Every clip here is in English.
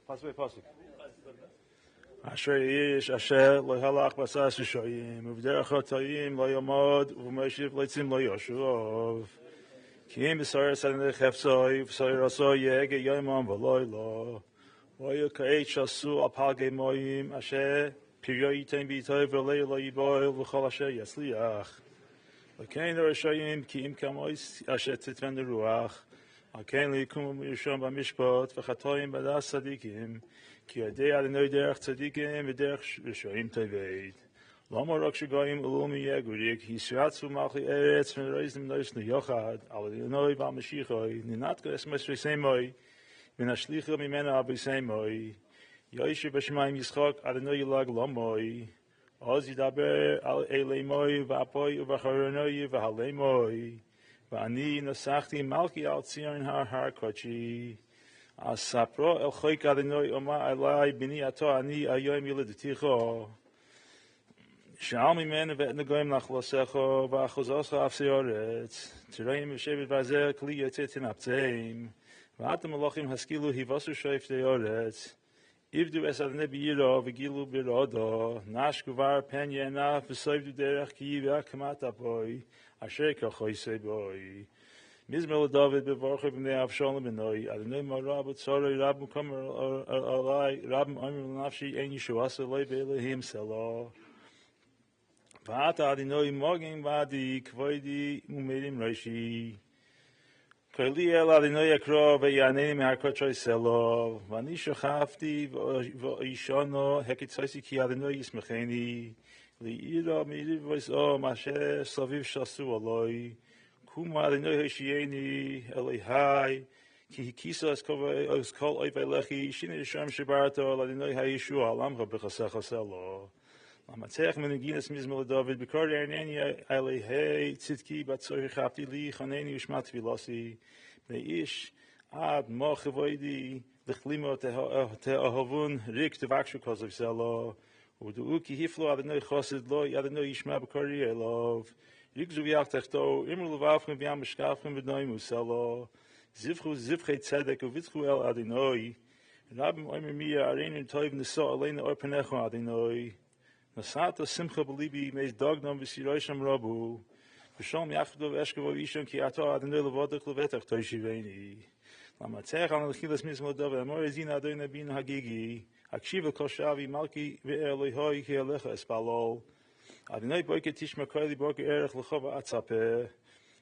Pasuk. Asher Yish Asher Lo Halach Basas Shoyim Uvderach Chotayim Lo Yomod Uvmoshiv Leitzim Lo Yoshuv Kim B'Sar Sadnei Chefsoi V'Sar Rasoi Yege Yomam V'Loilo Voyu Ka'et Shasu Apal Gemoyim Asher Piryo Yitain B'Yitoi V'Lei Lo Yiboil V'Chol Asher Yasliach L'kein Rashayim Kim Kamois Asher Titven Ruach L'kein Likum Yishom B'Mishpot V'Chatoyim B'Das Sadikim Ki Yadei Adonai Derech Tzadikim V'Derech Rishayim Toveit Lama Rak Shagayim Ulumi Yegurik Yisratzu Malchi Eretz V'Reizim Nois Neyochad Al Adonai B'Al Mashiachoi Ninatko Esmes V'Seimoi V'Nashlicha Mimena Ab'Seimoi Yoishe B'Shemayim Yitzchak Adonai Yilag Lomoi Oz Yidaber Al Eleimoi V'Apoi V'Charonoi V'Haleimoi V'Ani Nasachti Malki Al Tzion Har Kochi Asapro El Choik Adonai Oma Alai Bini Ato Ani Ayoim Yiledeticho Sha'al Mimena V'et Negoim Nachlosecho V'Achozoscha Afseoretz Tirayim V'Shevet V'Azer Kli Yotzet Tinapteim V'atem Elochim Haskilu Hivasu Shoif Deoretz Ivdu Es Adonai B'Yiro V'Gilu B'Rodo Nash Guvar Pen Yenaf V'Soivdu Derech Ki V'Akamat Apoi Asher Kachoisei Boi Mizmel David Bevorcha B'nei Avshalom B'noi Adonai Marah B'Tzoroi Rabim Kamer Alai Rabim Omer L'Nafshi Ein Yishuasa Loi B'Elohim Selah V'ata Adonai Mogin V'adi Kvoidi Umedim Roshi Koli El Adonai Akro V'Yaneni Me'Harkotroi Selah V'ani Shachafti V'Ishono Hekitzosi Ki Adonai Yismecheni Li'ira Mi'iriv V'Is'o Masher Slaviv Shasu Aloi Kuma Adonai Hoshieni Elihai Ki Hikisa Es Kol Oivelechi Shini Yishem Shibarato Adonai HaYishu Alamcha B'Chasecha Selah Lamatzech Menegines Mizmel David B'Kor Erneni Elihei Tzidki Batzori Chapti Li Chaneni Ushmat Vilasi Ne'ish Ad Mo Chavoidi L'Chlimo Te'ahavun Rik Tevakshu Kozov Selah Udu Ki Hiflo Adonai Chosid Lo Adonai Yishma B'Kori Elov Rigzu V'Yach Techto Imru Levavchem V'Yam B'Shkavchem V'Noi Muselo Zivchu Zivchei Tzedek Uvitchu El Adonai Rabim Omer Mia Areinu Toiv Niso Aleinu Orpanecho Adonai Nasata Simcha B'Libi Meis Dognom V'Sirosham Rabu V'Sholom Yachdo V'Eshkevo Yishon Ki Ato Adonai Levodech Levetach Toishiveni Lamatzech Al Nechilas Mizmol David Amor Ezin Adonai Bin Hagigi Akshiva Kol Shavi Malki V'Elihoi Ki Alecha Espalol Adonai Boike Tishma Koili Boike Erech L'Chova Atzapeh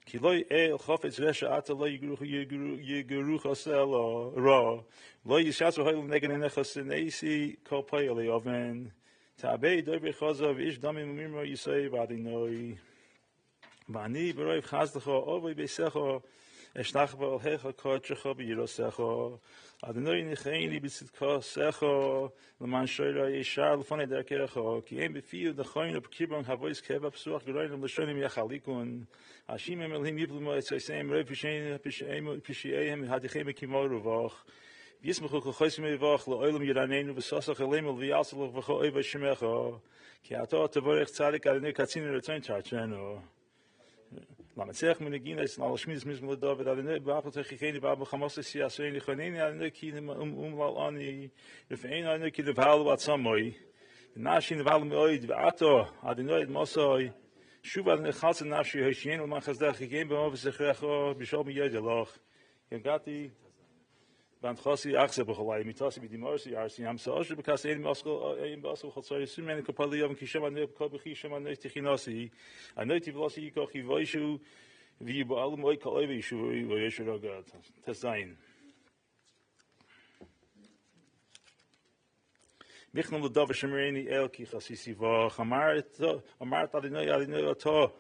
Ki Loi El Chofetz Resha Ata Lo Yigeruch Oselo Ra Lo Yishatzu Hoyel Negen Enechos Neisi Kol Poyeli Oven Ta'abei Doibre Chozov Ish Damim Mimro Yisei V'Adonai V'ani B'Roiv Chazdecho Ovoi Beisecho Eshtachva Al Hecha Kodshecho B'Yirosecho Adonai Nicheini B'Tzidko Secho L'man Shoyra Yeshar L'fonei Derkerecho Ki Ein B'Fiyu D'Choyin U'P'Kibron Havois Keva P'Suach Geroinim L'Shonim Yachalikun Hashimim Elohim Yivlumo Etzoseim Roi P'Shieim Hadichem Kimo Ruvoch Yismachu Chochosim Ruvoch L'Oilum Yiranenu V'Sosach Elimel V'Yalsalach V'Cho Oiva Shemecho Ki Ato Tavorech Tzadik Adonai Katzinu Retzon Tarchenu Lamatzech Menegines Al Shmidas Mizmol David Adonai B'Apel Techikeni B'Abel Chamos Siyasein Lichoneni Adonai Ki Umlal Ani Rifein Adonai Ki Devhalu Atzamoi Nashin Devhalu Me'oid V'Ato Adonai Mosoi Shuv Adonai Chalzin Nafshi Hoshin U'man Chazdech Chigein B'Mov Zechrecho B'Shol Miyedelach Yagati B'Antchosi Achze B'Cholai Mitasi B'Dimorsi Arsi Hamsa Osher B'Kas Ein B'Oskel Chotzori Sumen Kopali Yom Kishem Adonai B'Kol B'Chishem Adonai Tichinosi Adonai Tivlosi Yikoch Yivoishu V'Yibo'alu Moi Kol Oiva Yishu V'Yeshu Rogad Tezayin Michnum L'Dov Shemereni El Ki Chasisi V'Ch Amart Adonai Oto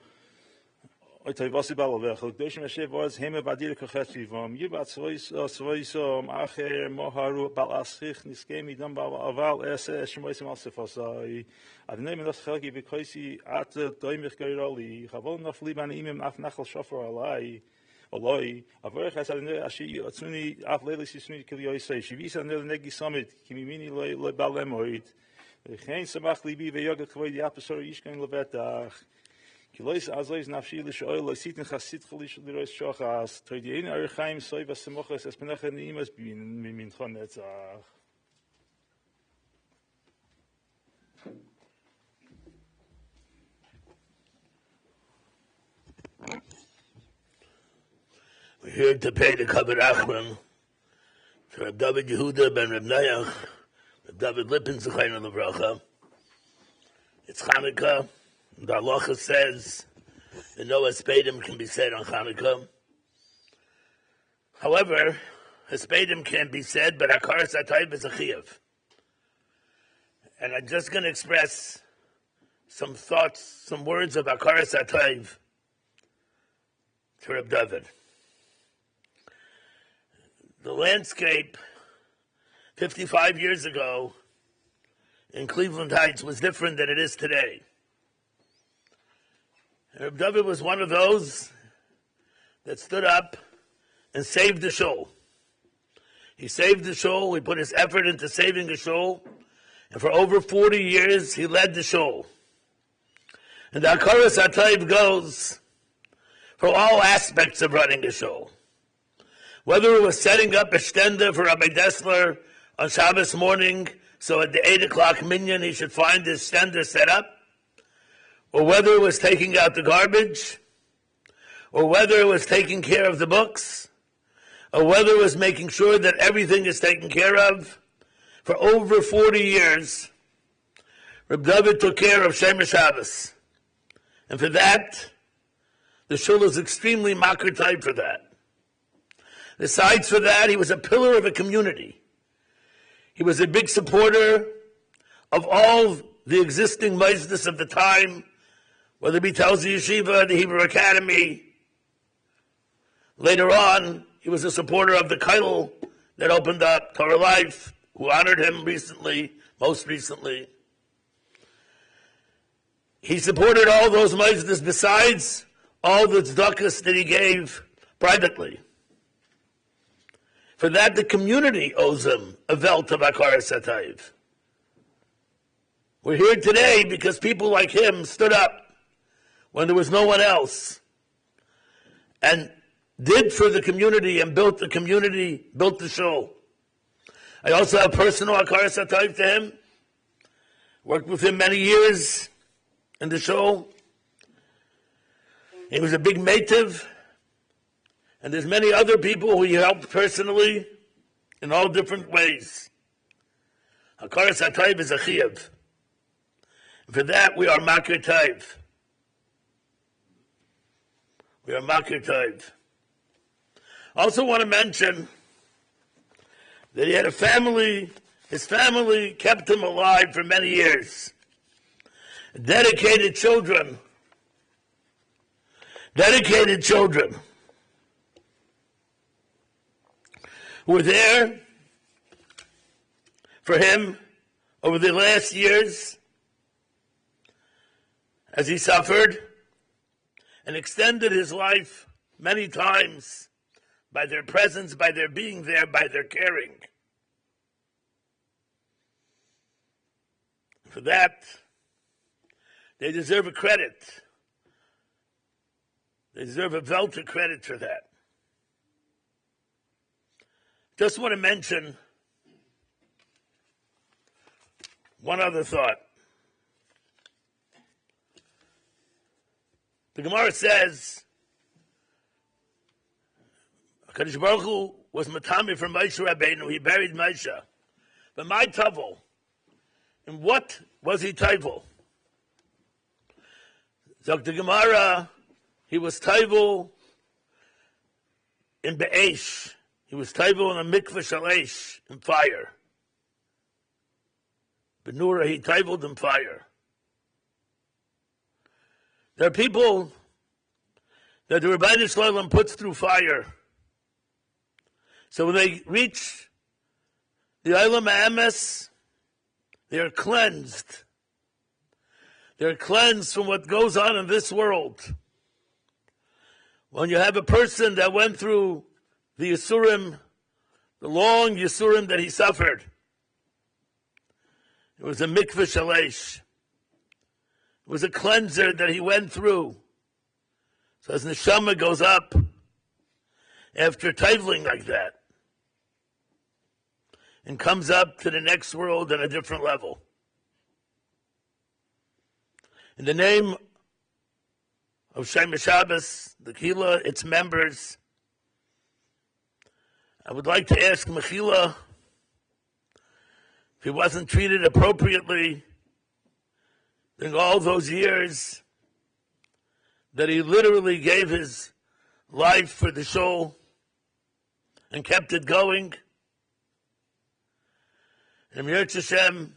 Oitay Vasi Balavech L'Kdoshim Hashem V'Oz Hema B'Adir Kochet Vivom Yibat Svoisom Acher Moharu Bal Aschich Niskei Midam Aval Ese Shemoisim Al Sefosai Adonai Menos Chelki V'Koisi At Doimich Geiroli Chavol Nafli Ban Imim Af Nachal Shofar Alai Oloi Avorech Has Adonai Ashi Atzuni Af Leilis Yisuni Kili Yosei Shivis Adonai Negi Summit Kimimini Le Balemoid Chein Samach Libi V'Yoga Kvoid Yapasor Yishkein Levetach Kilois azleis nafshi lishoy loisitin chasit chalish lirois shochas toidien archaim soy vasemoches es penach nimas bin min chonetzach. We're here to pay the Kabbalah Achron to Reb David Yehuda ben Reb Nayach, Reb David Lipins Zechayna Levracha. It's Hanukkah. The halacha says that no hespedim can be said on Hanukkah. However, hespedim can be said, but hakaras hatayv is a chiyuv. And I'm just going to express some thoughts, some words of hakaras hatayv to Reb David. The landscape 55 years ago in Cleveland Heights was different than it is today. Reb David was one of those that stood up and saved the shul. He saved the shul, he put his effort into saving the shul, and for over 40 years he led the shul. And the hakaras hatayv goes for all aspects of running the shul. Whether it was setting up a shtender for Rabbi Dessler on Shabbos morning, so at the 8 o'clock minyan he should find his shtender set up, or whether it was taking out the garbage, or whether it was taking care of the books, or whether it was making sure that everything is taken care of, for over 40 years, Reb David took care of Shemesh Shabbos. And for that, the shul is extremely makar type for that. Besides for that, he was a pillar of a community. He was a big supporter of all the existing mosdos of the time, whether it be Telz Yeshiva, the Hebrew Academy. Later on, he was a supporter of the Kollel that opened up, Torah Life, who honored him recently, most recently. He supported all those mosdos besides all the tzedakahs that he gave privately. For that, the community owes him a velt of hakaras hatayv. We're here today because people like him stood up when there was no one else and did for the community and built the community, built the shul. I also have personal hakaras hatayv to him. Worked with him many years in the shul. He was a big meitiv. And there's many other people who he helped personally in all different ways. Hakaras hatayv is a chiyuv. For that, we are makar tayv. We are makar tayv. I also want to mention that he had a family. His family kept him alive for many years. Dedicated children. Dedicated children. Who were there for him over the last years as he suffered and extended his life many times by their presence, by their being there, by their caring. For that, they deserve a credit. They deserve a velt of credit for that. Just want to mention one other thought. The Gemara says, HaKadosh Baruch Hu was matami for Moshe Rabbeinu. He buried Moshe. But my tavel, and what was he tavel? Zok the Gemara, he was tavel in Be'esh. He was taivel in a mikveh shalesh, in fire. Benura, he taiveled in fire. There are people that the Rebbeinu Shalom puts through fire. So when they reach the Olam HaEmes, they are cleansed. They're cleansed from what goes on in this world. When you have a person that went through the Yisurim, the long Yisurim that he suffered, it was a mikveh shalesh. It was a cleanser that he went through So his neshama goes up after toveling like that and comes up to the next world at a different level. In the name of Shem Shabbos, the Kehila, its members, I would like to ask Mechila if he wasn't treated appropriately during all those years that he literally gave his life for the shul and kept it going. And Yirtzeh Hashem,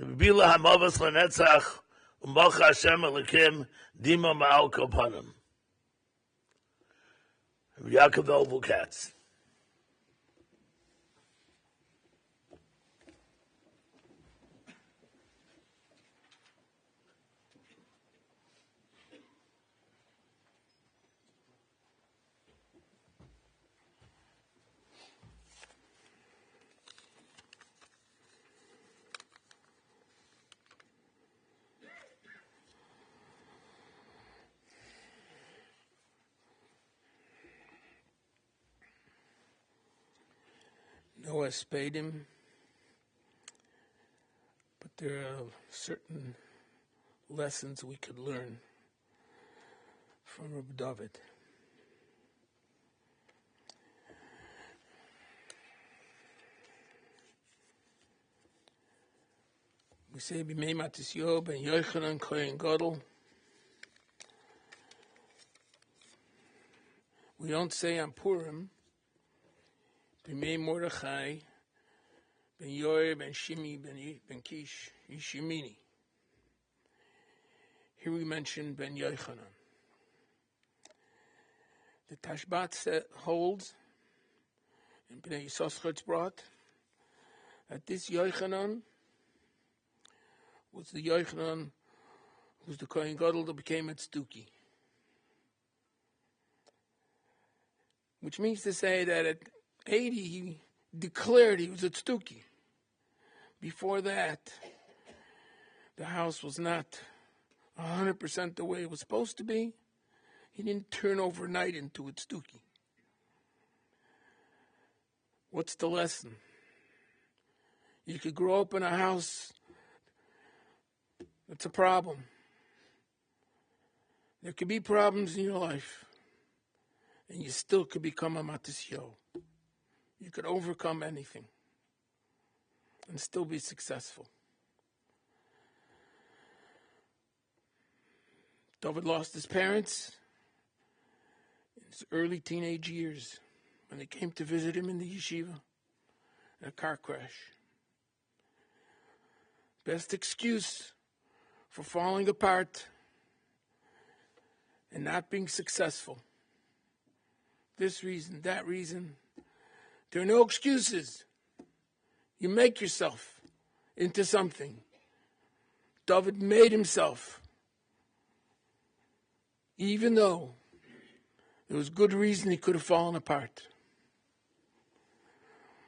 Bila Hamavas Lanetzach, U'Malcha Hashem Elikim, Dima Ma'al Kopanim. Berkowitz-Kumin-Bookatz. Noah spayed him, but there are certain lessons we could learn from Rabbi David. We say B'mei Matisyo ben Yochanan Kohen Gadol. We don't say on Purim B'mei Mordechai ben Yoel ben Shimi ben Kish Yishimini. Here we mention ben Yochanan. The Tashbat holds, and Bnei Yisachar brought, that this Yochanan was the Yochanan who's the Kohen Gadol that became a Tzduki. Which means to say that at 80, he declared he was a Tzduki. Before that, the house was not 100% the way it was supposed to be. He didn't turn overnight into a Tzduki. What's the lesson? You could grow up in a house that's a problem. There could be problems in your life, and you still could become a matisyo. You could overcome anything and still be successful. David lost his parents in his early teenage years when they came to visit him in the yeshiva in a car crash. Best excuse for falling apart and not being successful. This reason, that reason. There are no excuses. You make yourself into something. David made himself, even though there was good reason he could have fallen apart.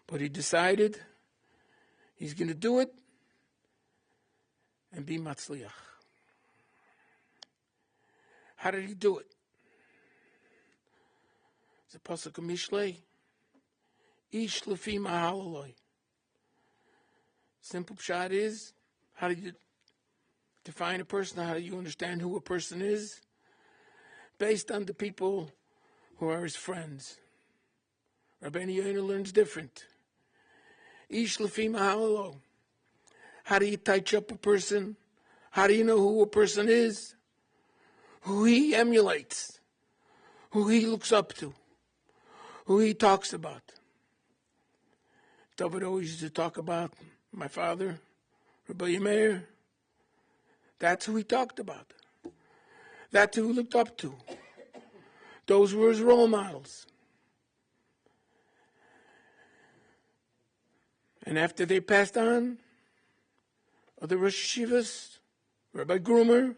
But he decided he's going to do it and be matzliach. How did he do it? It's a pasuk of Mishlei. Ish lefi mahalaloi. Simple pshat is, how do you define a person? How do you understand who a person is? Based on the people who are his friends. Rabbeinu Yonah learns different. Ish lefi mahalalo. How do you touch up a person? How do you know who a person is? Who he emulates. Who he looks up to. Who he talks about. David always used to talk about my father, Rabbi Meir. That's who he talked about. That's who he looked up to. Those were his role models. And after they passed on, other Rosh Yeshivas, Rabbi Grumer,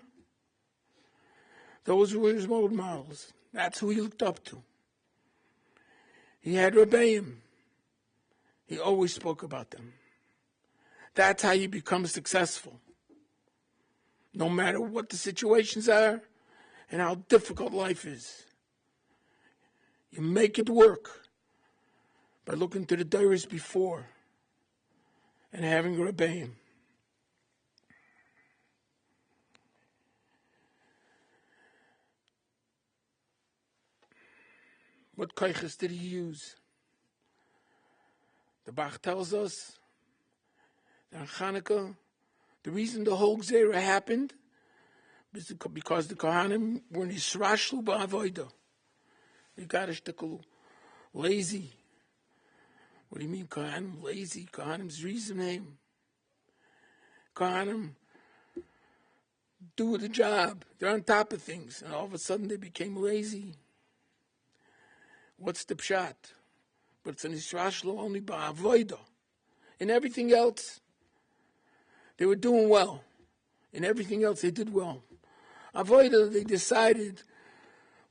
those were his role models. That's who he looked up to. He had Rebbeim. He always spoke about them. That's how you become successful. No matter what the situations are, and how difficult life is. You make it work by looking to the diaries before and having Rebbeim. What kaiches did he use? The Bach tells us that on Hanukkah, the reason the whole Gzera happened is because the Kohanim were in Yisrashlu ba'avodah. They got a shtickle lazy. What do you mean, Kohanim lazy? Kohanim's reason name. Kohanim do the job. They're on top of things. And all of a sudden they became lazy. What's the pshat? But it's an Yisrashlu only ba'avodah. In everything else, they were doing well. In everything else, they did well. Avodah, they decided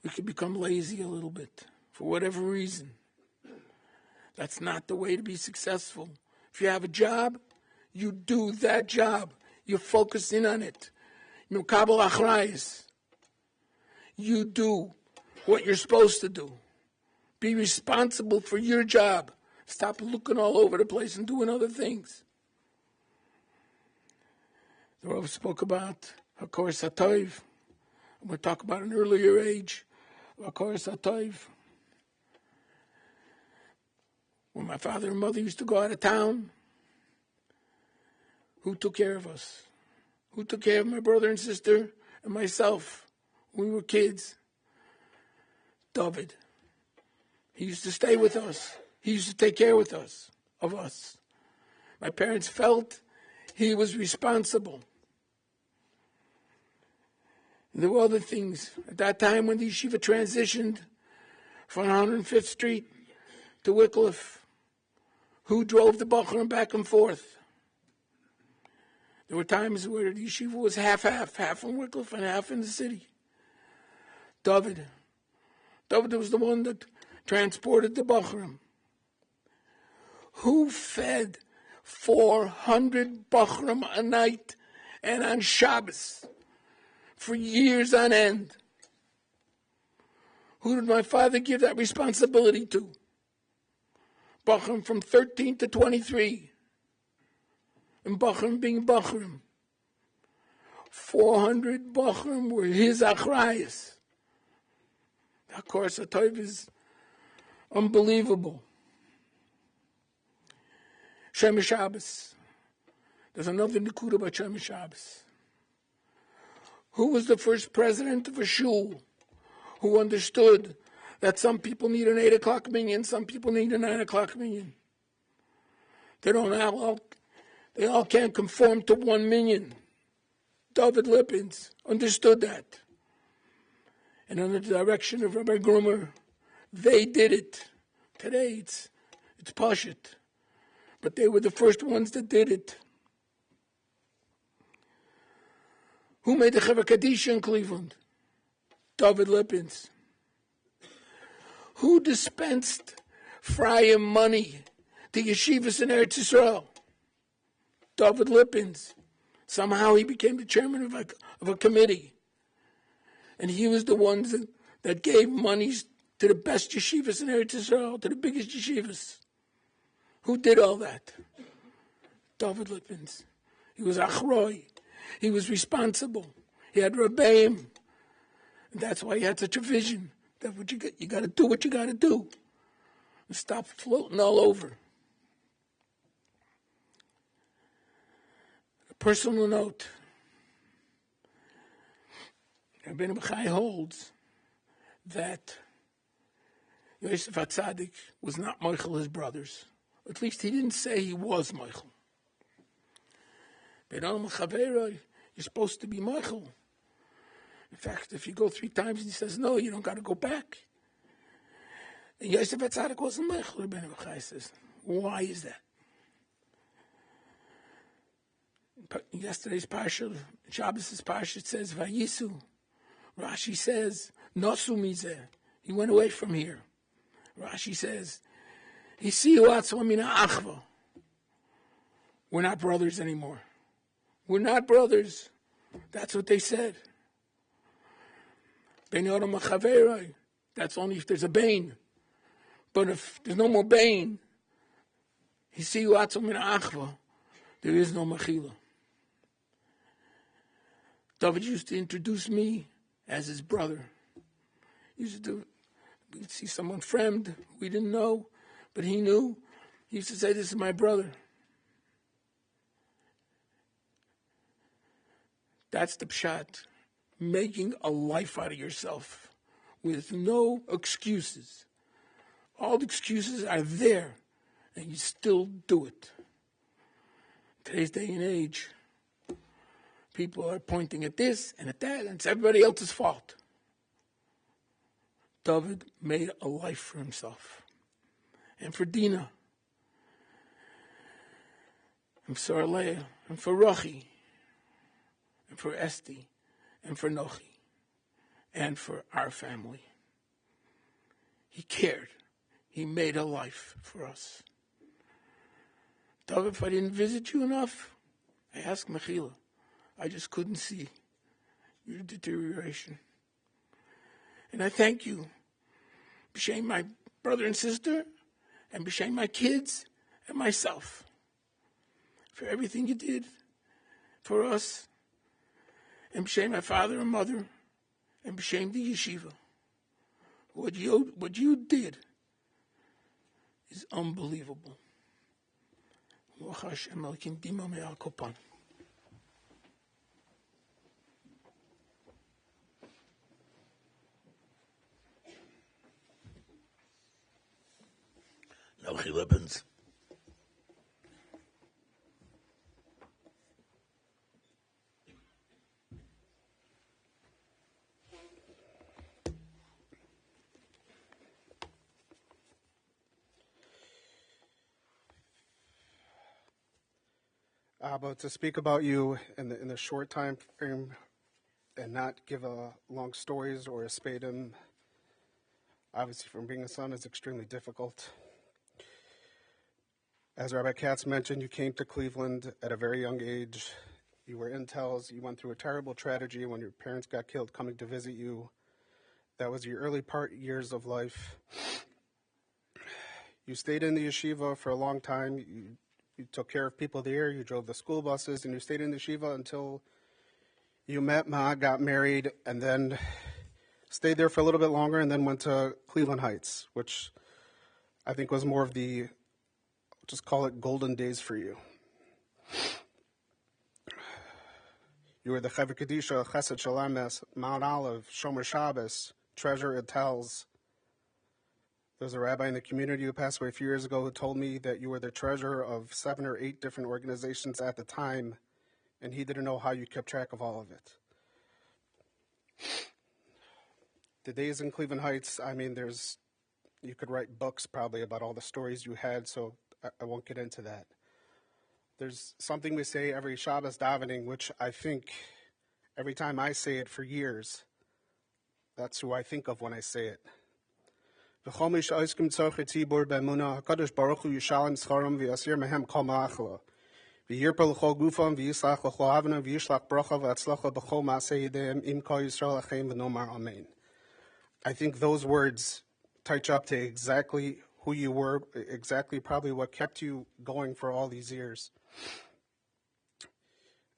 we could become lazy a little bit for whatever reason. That's not the way to be successful. If you have a job, you do that job. You focus in on it. Mekabel achrayis. You do what you're supposed to do. Be responsible for your job. Stop looking all over the place and doing other things. The Rav spoke about Hakor Satoiv. We'll talk about an earlier age of Hakor Satoiv. When my father and mother used to go out of town, who took care of us? Who took care of my brother and sister and myself when we were kids? David. He used to stay with us. He used to take care of us. My parents felt he was responsible. There were other things. At that time when the yeshiva transitioned from 105th Street to Wycliffe, who drove the Bachram back and forth? There were times where the yeshiva was half in Wycliffe and half in the city. David was the one that transported the Bachram. Who fed 400 Bachram a night and on Shabbos for years on end? Who did my father give that responsibility to? Bachram from 13 to 23. And Bachram being Bachram. 400 Bachram were his achrayas. Of course, the Tov is unbelievable. Shem Shabbos. There's another Nikud about Shem Shabbos. Who was the first president of a shul who understood that some people need an 8 o'clock minyan, some people need a 9 o'clock minyan? They all can't conform to one minyan. David Lipins understood that. And under the direction of Rabbi Grumer, they did it. Today it's Pashut. But they were the first ones that did it. Who made the Chevra Kadisha in Cleveland? David Lipins. Who dispensed Frayim money to yeshivas in Eretz Yisrael? David Lipins. Somehow he became the chairman of a committee. And he was the one that gave monies to the best yeshivas in Eretz Yisrael, to the biggest yeshivas. Who did all that? David Lipins. He was achroi. He was responsible. He had Rebbeim. And that's why he had such a vision. That what you got to do what you got to do. And stop floating all over. A personal note. Rabbeinu Bachai holds that Yosef HaTzadik was not Michael, his brothers. At least he didn't say he was Michael. Be'elam Chavera, you're supposed to be Michael. In fact, if you go 3 times and he says, no, you don't got to go back. And Yosef HaTzadik wasn't Michael, Rabbeinu Bachai says. Why is that? Yesterday's Parsha, Shabbos' Parsha, it says, Vayisu. Rashi says, Nosu mizeh. He went away from here. Rashi says, Hisiu atzma mina achva. We're not brothers anymore. We're not brothers. That's what they said. Bein Adam Chaveroi. That's only if there's a Bain. But if there's no more Bain, Hisiu Atzom Min Achva, there is no Mechila. David used to introduce me as his brother. We'd see someone friend we didn't know, but he knew. He used to say, "This is my brother." That's the pshat. Making a life out of yourself with no excuses. All the excuses are there, and you still do it. Today's day and age, people are pointing at this and at that, and it's everybody else's fault. David made a life for himself. And for Dina. And for Sarleah. And for Rachi. And for Esti. And for Nochi. And for our family. He cared. He made a life for us. David, if I didn't visit you enough, I asked Mechila. I just couldn't see your deterioration. And I thank you, b'shem my brother and sister, and b'shem my kids and myself, for everything you did for us, and b'shem my father and mother, and b'shem the yeshiva. What you did is unbelievable. Nochi Lipins. But to speak about you in the short time frame and not give long stories or a spadum, obviously from being a son, is extremely difficult. As Rabbi Katz mentioned, you came to Cleveland at a very young age. You were intels. You went through a terrible tragedy when your parents got killed coming to visit you. That was your early years of life. You stayed in the yeshiva for a long time. You took care of people there. You drove the school buses, and you stayed in the yeshiva until you met Ma, got married, and then stayed there for a little bit longer, and then went to Cleveland Heights, which I think was more of the, just call it golden days for you. You were the Chaver Kadisha, Chesed Shalames, Mount Olive, Shomer Shabbos, Treasure at Tells. There was a rabbi in the community who passed away a few years ago who told me that you were the treasurer of 7 or 8 different organizations at the time, and he didn't know how you kept track of all of it. The days in Cleveland Heights, I mean, you could write books probably about all the stories you had, so I won't get into that. There's something we say every Shabbos davening, which I think every time I say it for years, that's who I think of when I say it. V'chomish oiskim tzorche tzibur b'emuna hakadosh baruch hu yishalem scharam v'yasir mehem kol ma'achla v'yirper l'chol gufam v'yislach l'chol havana v'yishlach bracha v'atzlacha b'chol ma'aseh yedeihem im kol Yisrael achem v'nomar amen. I think those words touch up to exactly who you were, exactly probably what kept you going for all these years.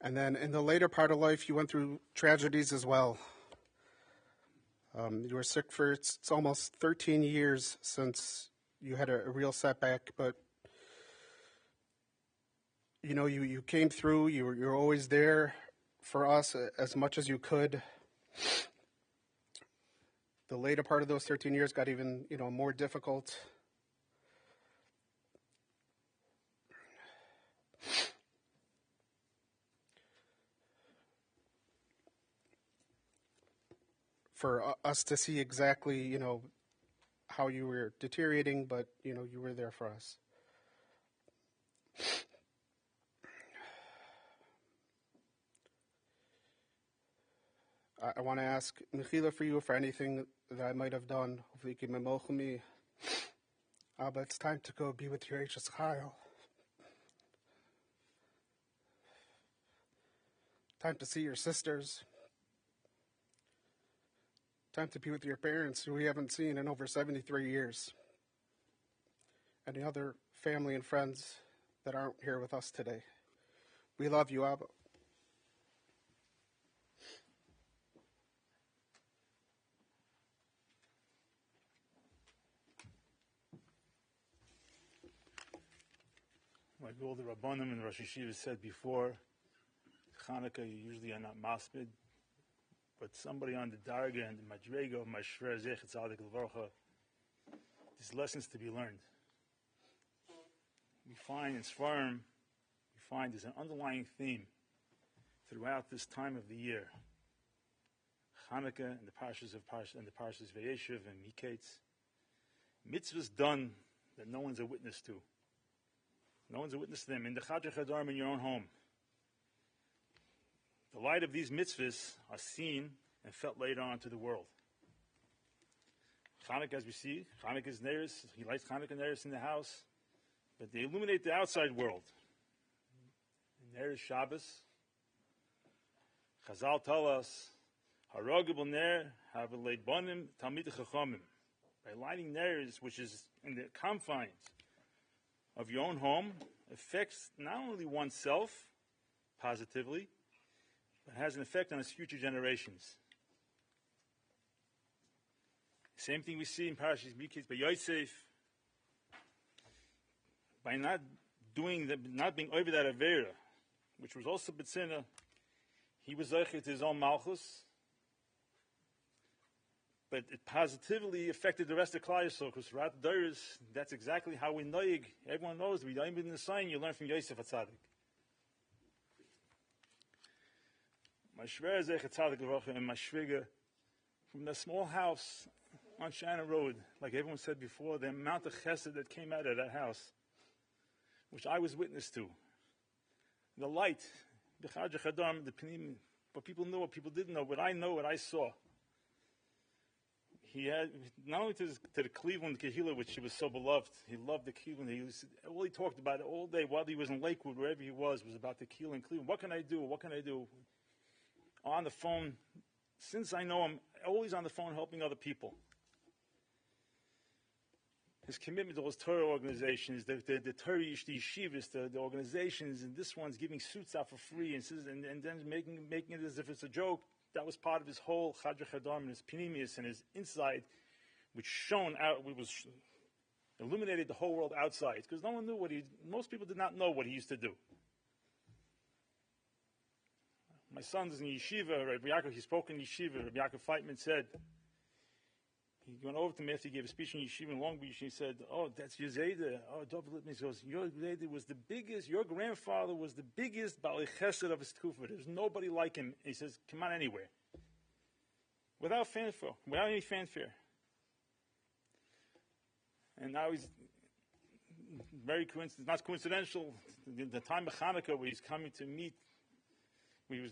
And then in the later part of life, you went through tragedies as well. You were sick for it's almost 13 years since you had a real setback, but you know, you came through. You were always there for us as much as you could. The later part of those 13 years got even, more difficult. For us to see exactly, how you were deteriorating, but, you were there for us. I want to ask Mechila for you for anything that I might have done. Hopefully you can memoch me. But it's time to go be with your H.S. Chayil. Time to see your sisters. Time to be with your parents who we haven't seen in over 73 years. Any other family and friends that aren't here with us today. We love you, Abba. Like all the Rabbanim and Rosh Yeshiva said before, Hanukkah, you usually are not masmid, but somebody on the Darga and the Madrega of Mashver Zechet Tzadik L'Vorcha, there's lessons to be learned. We find in Sfarim, there's an underlying theme throughout this time of the year. Hanukkah and the Parshas Vayeshev and Miketz, mitzvahs done that no one's a witness to. No one's a witness to them. In the Chadra Chadarim in your own home. The light of these mitzvahs are seen and felt later on to the world. Hanukkah, as we see, Hanukkah's Neris, he lights Hanukkah Neris in the house, but they illuminate the outside world. Neris Shabbos, Chazal tell us, Harogibel Ner, Haveleit Bonim, Talmid Chachamim. By lighting Neris, which is in the confines of your own home, affects not only oneself positively, but has an effect on its future generations. Same thing we see in Parashas Miketz by Yosef. By not being over that Avera, which was also B'tzina, he was Zeicher to his own Malchus, but it positively affected the rest of Klal Yisrael, because throughout the Doros, that's exactly how we noig. Everyone knows, we don't even in the sign, you learn from Yosef HaTzadik. My Shver Zechet Tzadik L'Vorcha and my Shviga, from the small house on Shannon Road, like everyone said before, the amount of chesed that came out of that house, which I was witness to. The light, the Chadra Chadarim, the Panim, what people knew, what people didn't know, what I saw. He had, not only to the Cleveland Kehillah, which he was so beloved, he loved the Cleveland. All he talked about it all day while he was in Lakewood, wherever he was about the Kehillah in Cleveland. What can I do? What can I do? On the phone, since I know him, always on the phone helping other people. His commitment to those Torah organizations, the Torah yeshivas, the organizations, and this one's giving suits out for free, and then making it as if it's a joke. That was part of his whole Chadra Chadarim and his Pnimius and his inside, which shone out, was illuminated the whole world outside. Because no one knew most people did not know what he used to do. My son's in yeshiva, Rabbi Yaakov, he spoke in yeshiva, Rabbi Yaakov Feitman said, he went over to me after he gave a speech in yeshiva in Long Beach, and he said, oh, that's your Zayda. Oh, David Lipins goes, your Zayda was the biggest, your grandfather was the biggest Baalei Chesed of his Tkufa. There's nobody like him. He says, come on anywhere. Without fanfare, without any fanfare. And now he's not coincidental, the time of Hanukkah where he's coming to meet, we was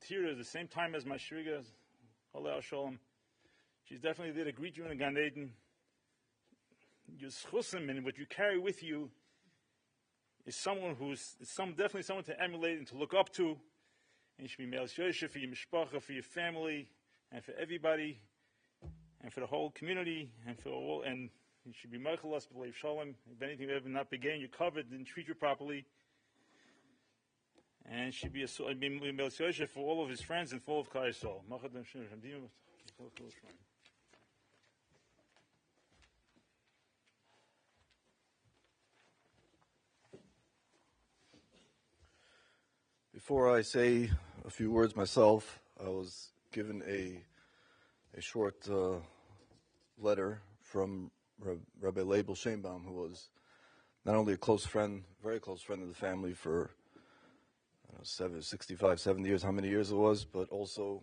Tira at the same time as my Shriga, Oleh Shalom. She's definitely there to greet you in the Gan Eden. Your schusim and what you carry with you is someone definitely someone to emulate and to look up to. And you should be Me'el Yosef for your mishpacha, for your family, and for everybody, and for the whole community, and for all. And you should be Meichelas b'leiv shalom. If anything ever not began, you're covered, didn't treat you properly. And should be Me'el Yosef for all of his friends and for all of Klal Yisrael. Before I say a few words myself, I was given a short letter from Rabbi Leibel Sheinbaum, who was not only a close friend, very close friend of the family for 65, 70 years, how many years it was, but also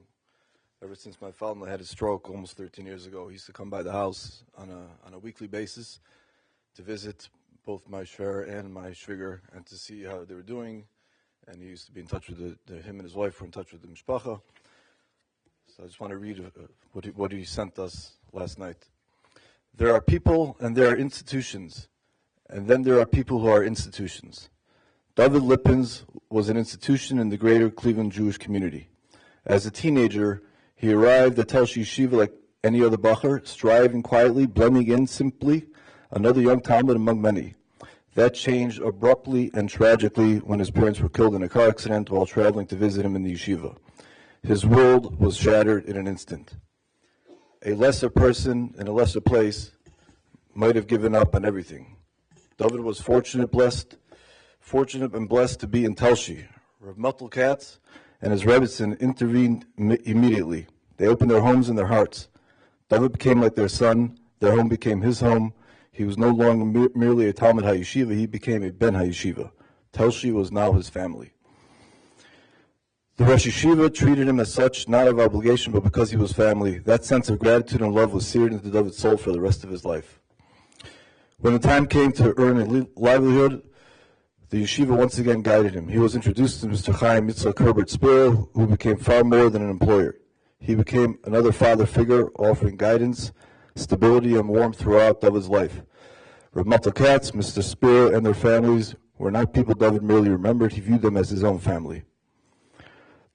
ever since my father had his stroke almost 13 years ago, he used to come by the house on a weekly basis to visit both my shver and my shviger and to see how they were doing. And he used to be in touch with him and his wife were in touch with the mishpacha. So I just want to read what he sent us last night. There are people and there are institutions, and then there are people who are institutions. David Lipins was an institution in the greater Cleveland Jewish community. As a teenager, He arrived at Telshi Yeshiva like any other bacher, striving quietly, blending in simply, another young Talmud among many. That changed abruptly and tragically when his parents were killed in a car accident while traveling to visit him in the yeshiva. His world was shattered in an instant. A lesser person in a lesser place might have given up on everything. David was fortunate and blessed to be in Telshi. Rav Berkowitz and his Rebbetzin intervened immediately. They opened their homes and their hearts. David became like their son. Their home became his home. He was no longer merely a Talmud HaYeshiva. He became a Ben HaYeshiva. Telshi was now his family. The Rosh Yeshiva treated him as such, not out of obligation, but because he was family. That sense of gratitude and love was seared into David's soul for the rest of his life. When the time came to earn a livelihood, the yeshiva once again guided him. He was introduced to Mr. Chaim Yitzchak Herbert Spiro, who became far more than an employer. He became another father figure, offering guidance, stability, and warmth throughout David's life. Rav Berkowitz, Mr. Spiro, and their families were not people David merely remembered. He viewed them as his own family.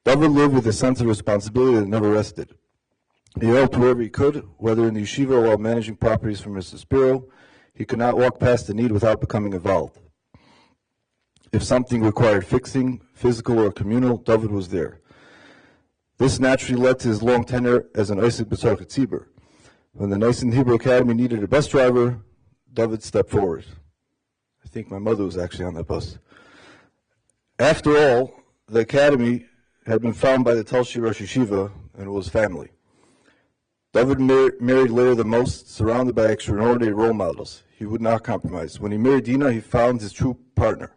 David lived with a sense of responsibility that never rested. He helped wherever he could, whether in the yeshiva or while managing properties for Mr. Spiro. He could not walk past the need without becoming involved. If something required fixing, physical or communal, David was there. This naturally led to his long tenure as an Isaac B'tzar Tzibur. When the Nissen Hebrew Academy needed a bus driver, David stepped forward. I think my mother was actually on that bus. After all, the academy had been founded by the Telshi Rosh Yeshiva and was family. David married later than most, surrounded by extraordinary role models. He would not compromise. When he married Dina, he found his true partner.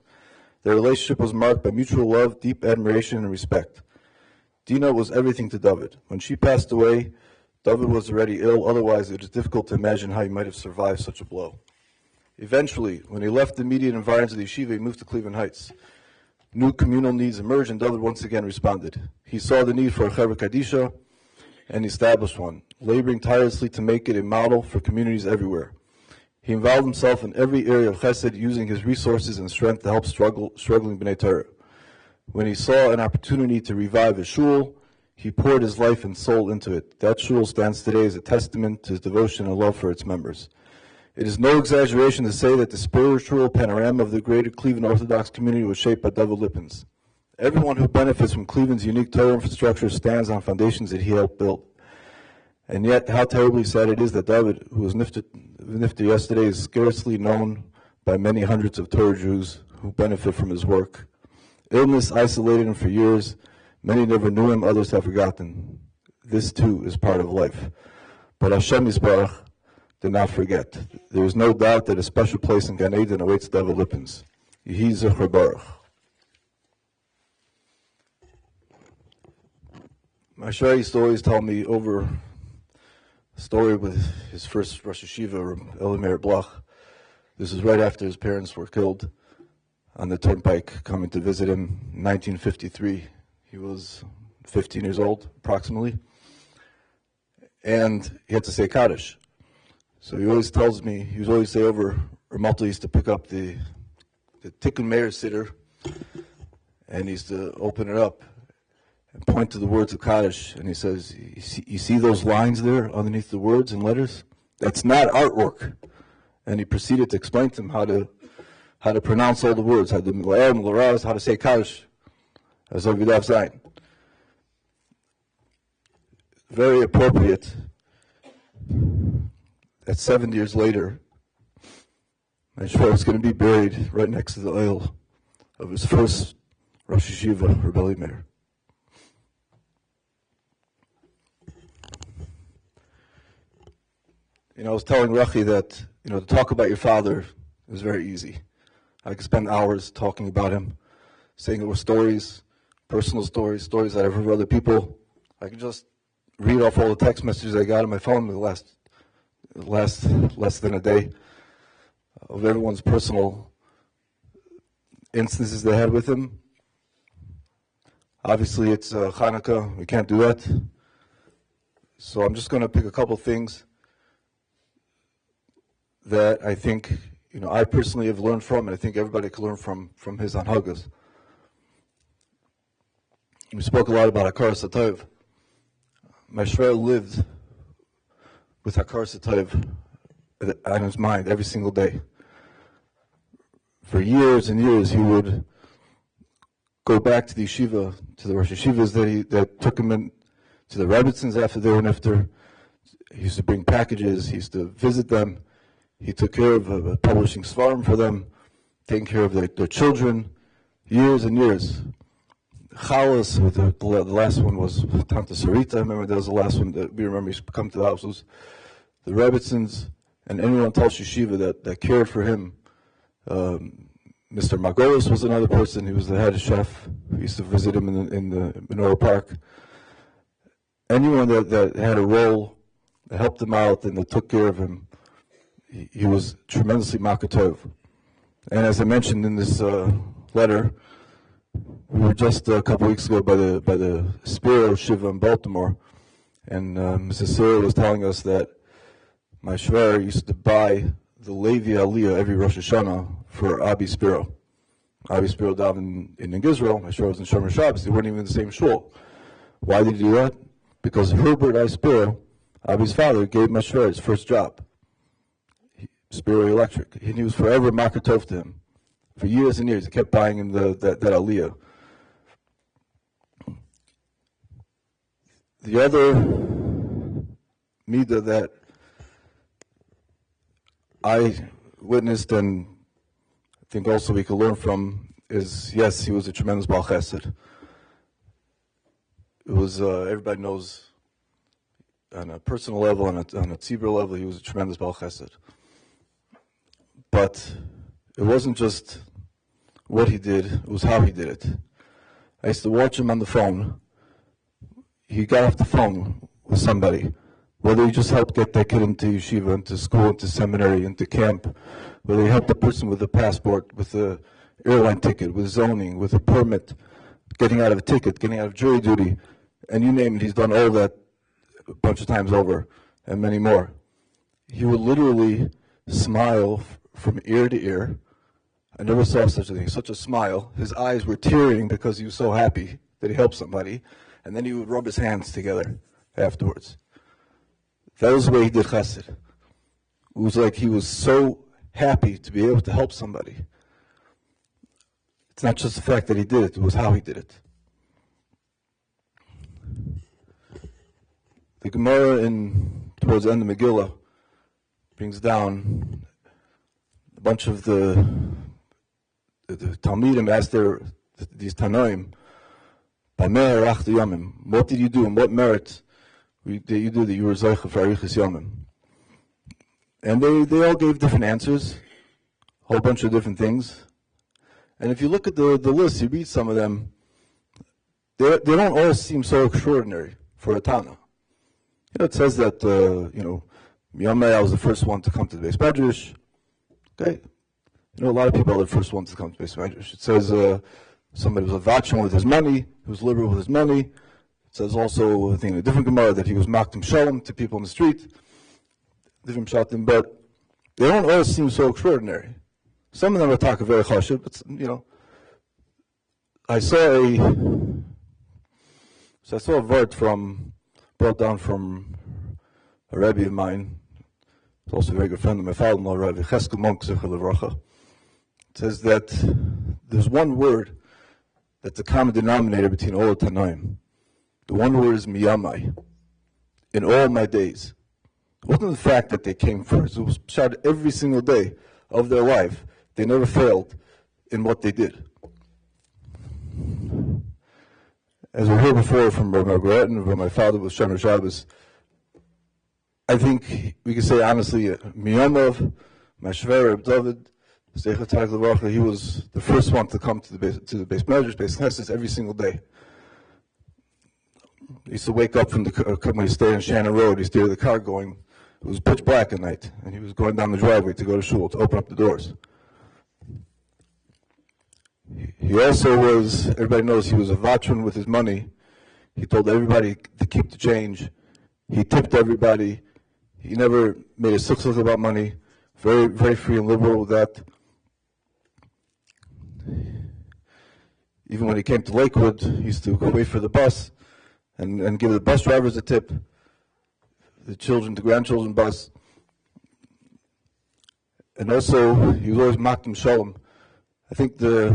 Their relationship was marked by mutual love, deep admiration, and respect. Dina was everything to David. When she passed away, David was already ill, otherwise it is difficult to imagine how he might have survived such a blow. Eventually, when he left the immediate environs of the yeshiva, he moved to Cleveland Heights. New communal needs emerged, and David once again responded. He saw the need for a Chevra Kadisha and established one, laboring tirelessly to make it a model for communities everywhere. He involved himself in every area of chesed, using his resources and strength to help struggling B'nai Torah. When he saw an opportunity to revive a shul, he poured his life and soul into it. That shul stands today as a testament to his devotion and love for its members. It is no exaggeration to say that the spiritual panorama of the greater Cleveland Orthodox community was shaped by David Lipins. Everyone who benefits from Cleveland's unique Torah infrastructure stands on foundations that he helped build. And yet, how terribly sad it is that David, who was nifter yesterday, is scarcely known by many hundreds of Torah Jews who benefit from his work. Illness isolated him for years. Many never knew him, others have forgotten. This too is part of life. But Hashem Yisbarach did not forget. There is no doubt that a special place in Gan Eden awaits David Lipins. Yehi Zecher Baruch. My Shari used to always tell me over a story with his first Rosh Yeshiva, Elie Bloch. This is right after his parents were killed on the turnpike coming to visit him in 1953. He was 15 years old, approximately. And he had to say Kaddish. So he always tells me, he would always say over, Ramalta used to pick up the Tikkun Meir Siddur, and he used to open it up and point to the words of Kaddish, and he says, you see those lines there underneath the words and letters? That's not artwork. And he proceeded to explain to him how to pronounce all the words, how to say Kaddish, as Ovidav Zayin. Very appropriate that 7 years later, my Shver is going to be buried right next to the oil of his first Rosh Yeshiva, Reb Elie Meir. I was telling Rachi that, to talk about your father is very easy. I could spend hours talking about him, saying over stories, personal stories that I've heard from other people. I could just read off all the text messages I got on my phone in the last less than a day of everyone's personal instances they had with him. Obviously, it's Hanukkah. We can't do that. So I'm just going to pick a couple things that I think, I personally have learned from, and I think everybody can learn from his anhagas. We spoke a lot about Hakaras HaTov. my shver lived with Hakar Satayv on his mind every single day. For years and years, he would go back to the yeshiva, to the Rosh Yeshivas that took him in, to the Rebbitzins after they were nifter. He used to bring packages, he used to visit them. He took care of publishing svarim for them, taking care of their children, years and years. Chalas, the last one was Tanta Sarita. I remember that was the last one that we remember used to come to the house. It was the Rebbitzins and anyone in Talsh Yeshiva that cared for him. Mr. Margolis was another person. He was the head chef. We used to visit him in the Menorah Park. Anyone that had a role, that helped him out and that took care of him, he was tremendously makatov. And as I mentioned in this letter, we were just a couple weeks ago by the Spiro Shiva in Baltimore, and Mrs. Sarah was telling us that my shver used to buy the Levi Aliyah every Rosh Hashanah for Abi Spiro. Abi Spiro davened in Israel. My shver was in Shomer Shabbos. They weren't even in the same shul. Why did he do that? Because Herbert I. Spiro, Abi's father, gave my shver his first job. Spiro Electric. And he was forever makatov to him. For years and years, he kept buying him that Aliyah. The other midah that I witnessed and I think also we could learn from is, yes, he was a tremendous Baal Chesed. It was, everybody knows on a personal level, on a tzibur level, he was a tremendous Baal Chesed. But it wasn't just what he did, it was how he did it. I used to watch him on the phone. He got off the phone with somebody, whether he just helped get that kid into yeshiva, into school, into seminary, into camp, whether he helped the person with a passport, with an airline ticket, with zoning, with a permit, getting out of a ticket, getting out of jury duty, and you name it, he's done all that a bunch of times over, and many more. He would literally smile from ear to ear. I never saw such a thing, such a smile. His eyes were tearing because he was so happy that he helped somebody, and then he would rub his hands together afterwards. That was the way he did chesed. It was like he was so happy to be able to help somebody. It's not just the fact that he did it, it was how he did it. The Gemara towards the end of Megillah brings down a bunch of the Talmidim asked these Tanoim, what did you do and what merit did you do that you were Zeicha for Arichas Yomim? And they all gave different answers, a whole bunch of different things. And if you look at the list, you read some of them, they don't all seem so extraordinary for a Tana. It says that, Miyamei was the first one to come to the Beis Medrash. Okay. A lot of people are the first ones to come to the Beis Medrash. It says somebody was a vachon with his money, he was liberal with his money. It says also, I think in a different Gemara, that he was maktim shalom to people in the street. Different shatim, but they don't all seem so extraordinary. Some of them are talking very chashuv, but I saw a word brought down from a Rebbe of mine. He's also a very good friend of my father-in-law, Rabbi Cheskel Monk Zichur Levracha. It says that there's one word that's a common denominator between all the Tanaim. The one word is miyamai. In all my days. It wasn't the fact that they came first. It was shouted every single day of their life. They never failed in what they did. As we heard before from Margaret and from my father with Shomer Shabbos, I think we can say honestly, Miyamov, my shver, Reb David, he was the first one to come to the Beis Medrash, Beis Chesed every single day. He used to wake up from when he stayed on Shannon Road, he stayed in the car going, it was pitch black at night, and he was going down the driveway to go to shul, to open up the doors. He also was, everybody knows he was a vatron with his money. He told everybody to keep the change. He tipped everybody. He never made a sukkah about money. Very, very free and liberal with that. Even when he came to Lakewood, he used to wait for the bus, and give the bus drivers a tip, the children, the grandchildren bus. And also, he was always makdim shalom. I think the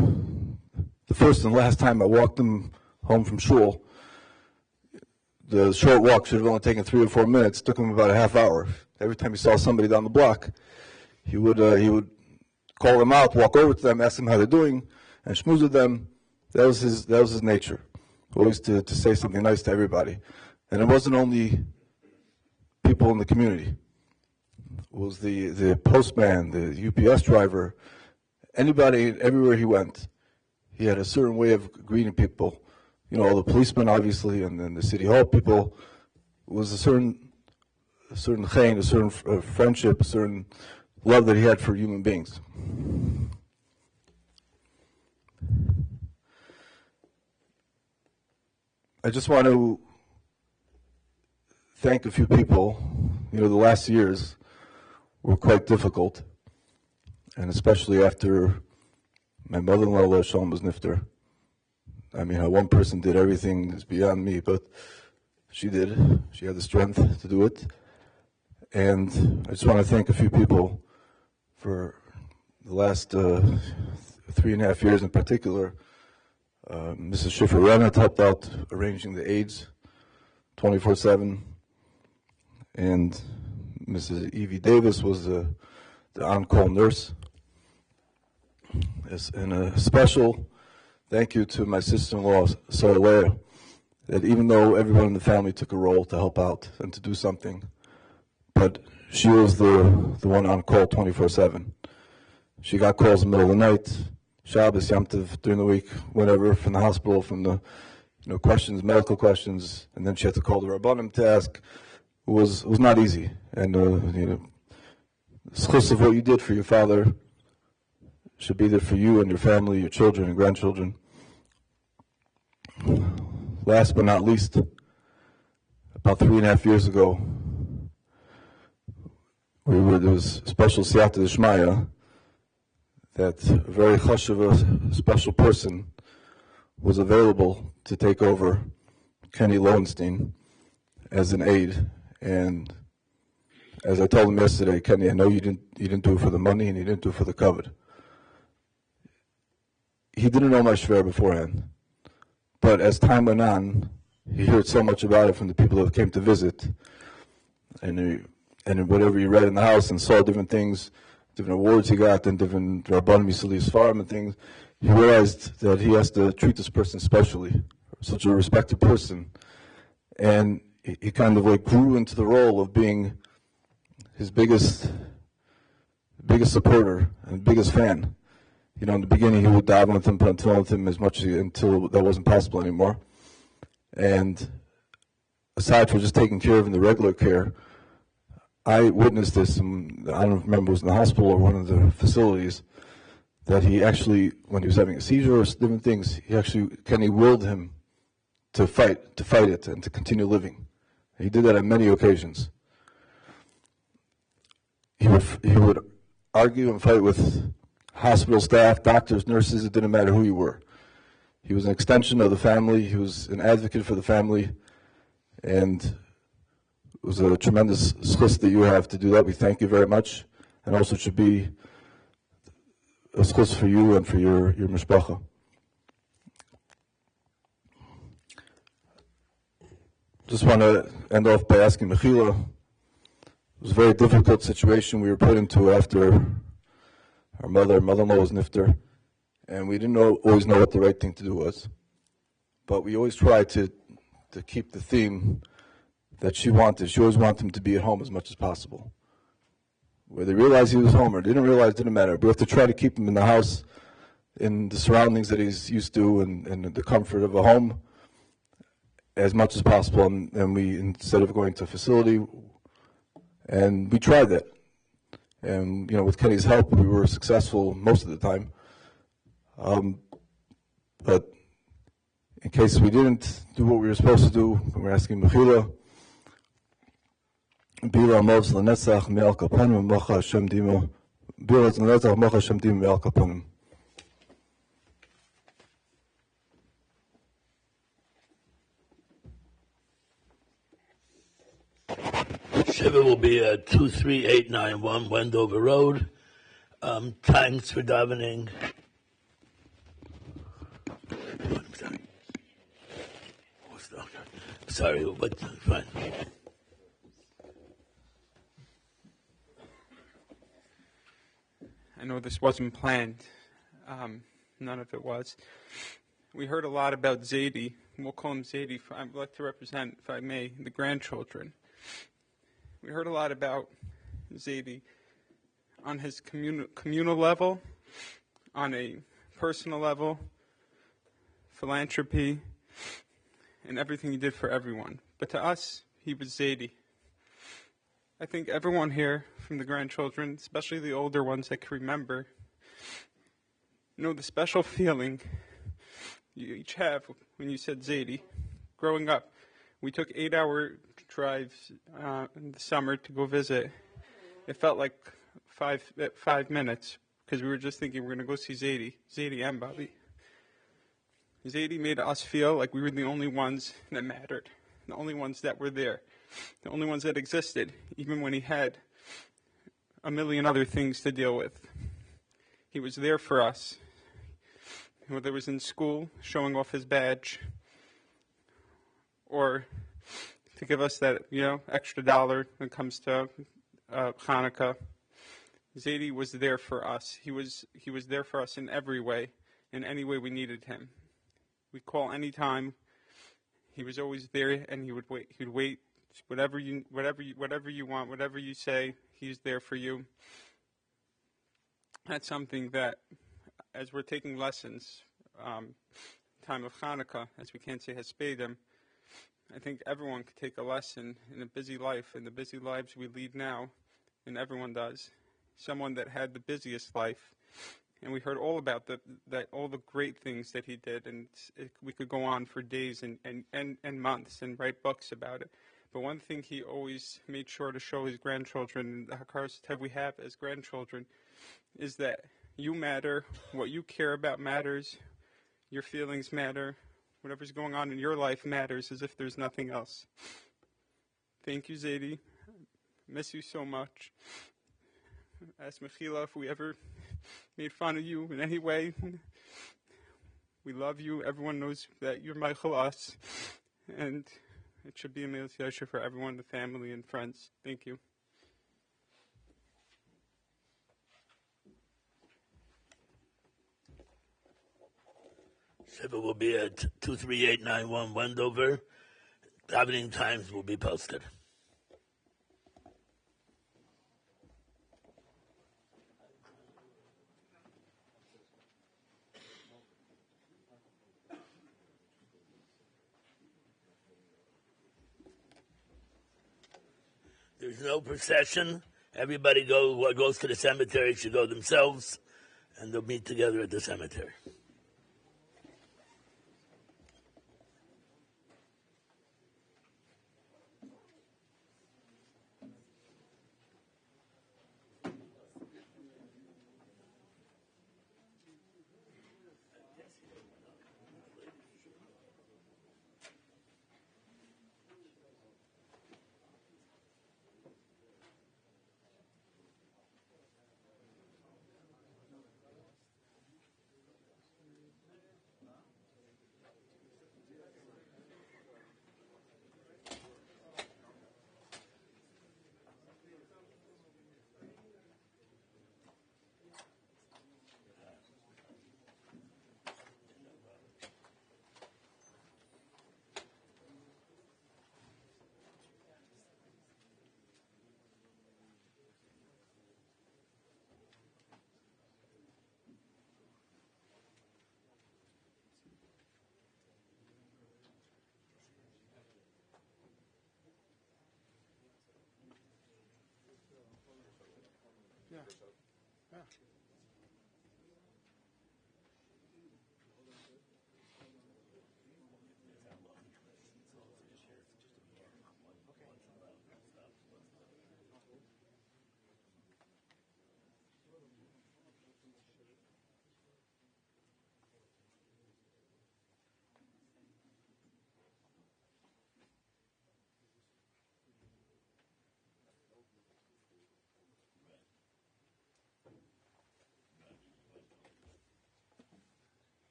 first and last time I walked him home from shul, the short walk should have only taken 3 or 4 minutes. It took him about a half hour. Every time he saw somebody down the block, he would call them out, walk over to them, ask them how they're doing, and schmooze with them. That was his nature, always to say something nice to everybody. And it wasn't only people in the community. It was the postman, the UPS driver, anybody, everywhere he went. He had a certain way of greeting people. You know, all the policemen, obviously, and then the city hall people. It was a certain chain, a certain friendship, a certain love that he had for human beings. I just want to thank a few people. You know, the last years were quite difficult, and especially after my mother-in-law, Shalom, was nifter. I mean, how one person did everything is beyond me, but she did. She had the strength to do it. And I just want to thank a few people for the last 3.5 years in particular. Mrs. Schiffer-Rennet helped out arranging the aids 24/7. And Mrs. Evie Davis was the on-call nurse. And a special thank you to my sister-in-law, Sarah Leah, that even though everyone in the family took a role to help out and to do something, but she was the one on call 24/7. She got calls in the middle of the night, Shabbos, Yom Tov, during the week, whenever, from the hospital, from the questions, medical questions, and then she had to call the Rabbanim to ask. It was not easy. And the schus of what you did for your father should be there for you and your family, your children and grandchildren. Last but not least, about 3.5 years ago, there was a special siyata d'shmaya that a very chashuv, special person was available to take over Kenny Lowenstein as an aide. And as I told him yesterday, Kenny, I know you didn't do it for the money and you didn't do it for the covet. He didn't know my shver beforehand, but as time went on, he heard so much about it from the people that came to visit, and whatever he read in the house and saw different things, different awards he got, and different Rabbanim Yisrael's farm and things, he realized that he has to treat this person specially, such a respected person, and he kind of like grew into the role of being his biggest supporter and biggest fan. You know, in the beginning he would daven with him, put with him as much until that wasn't possible anymore. And aside from just taking care of him, the regular care, I witnessed this, and I don't remember if it was in the hospital or one of the facilities, that he actually, when he was having a seizure or different things, Kenny willed him to fight it and to continue living. He did that on many occasions. He would argue and fight with hospital staff, doctors, nurses, it didn't matter who you were. He was an extension of the family, he was an advocate for the family, and it was a tremendous schus that you have to do that. We thank you very much, and also it should be a schus for you and for your mishpacha. Just want to end off by asking Mechila. It was a very difficult situation we were put into after our mother-in-law was nifter, and we didn't always know what the right thing to do was. But we always tried to keep the theme that she wanted. She always wanted him to be at home as much as possible. Whether they realized he was home or didn't realize, didn't matter. But we have to try to keep him in the house, in the surroundings that he's used to, and the comfort of a home as much as possible. And we, instead of going to a facility, and we tried that. And, with Kenny's help, we were successful most of the time. But in case we didn't do what we were supposed to do, we're asking Mechila, Bila Mos Lanetzach Me'al Kapanim Mocha Hashem Dimo, Bila Lanetzach Mocha Hashem Dimo Me'al Kapanim. Shiva will be at 23891 Wendover Road. Times for davening. I'm sorry. Sorry, but fine. I know this wasn't planned. None of it was. We heard a lot about Zadie. We'll call him Zadie. I'd like to represent, if I may, the grandchildren. We heard a lot about Zadie on his communal level, on a personal level, philanthropy, and everything he did for everyone. But to us, he was Zadie. I think everyone here from the grandchildren, especially the older ones that can remember, know the special feeling you each have when you said Zadie. Growing up, we took 8-hour drives in the summer to go visit. It felt like 5 minutes because we were just thinking we're going to go see Zadie and Bobby. Zadie made us feel like we were the only ones that mattered, the only ones that were there, the only ones that existed, even when he had a million other things to deal with. He was there for us. Whether it was in school, showing off his badge, or to give us that, extra dollar when it comes to Hanukkah. Zadie was there for us. He was there for us in every way, in any way we needed him. We'd call any time. He was always there, and he would wait. He'd wait. Whatever you want, whatever you say, he's there for you. That's something that, as we're taking lessons, time of Hanukkah, as we can't say Hespedim, I think everyone could take a lesson in a busy life, in the busy lives we lead now, and everyone does. Someone that had the busiest life, and we heard all about all the great things that he did, and we could go on for days and months and write books about it. But one thing he always made sure to show his grandchildren, the Hakaras Tov we have as grandchildren, is that you matter, what you care about matters, your feelings matter, whatever's going on in your life matters as if there's nothing else. Thank you, Zadie. Miss you so much. Ask Mechila if we ever made fun of you in any way. We love you. Everyone knows that you're my chalas. And it should be a Meil Yasher for everyone, the family and friends. Thank you. Shiva will be at 23891 Wendover. Davening times will be posted. There's no procession. Everybody goes to the cemetery should go themselves, and they'll meet together at the cemetery. Yeah.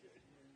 Yes,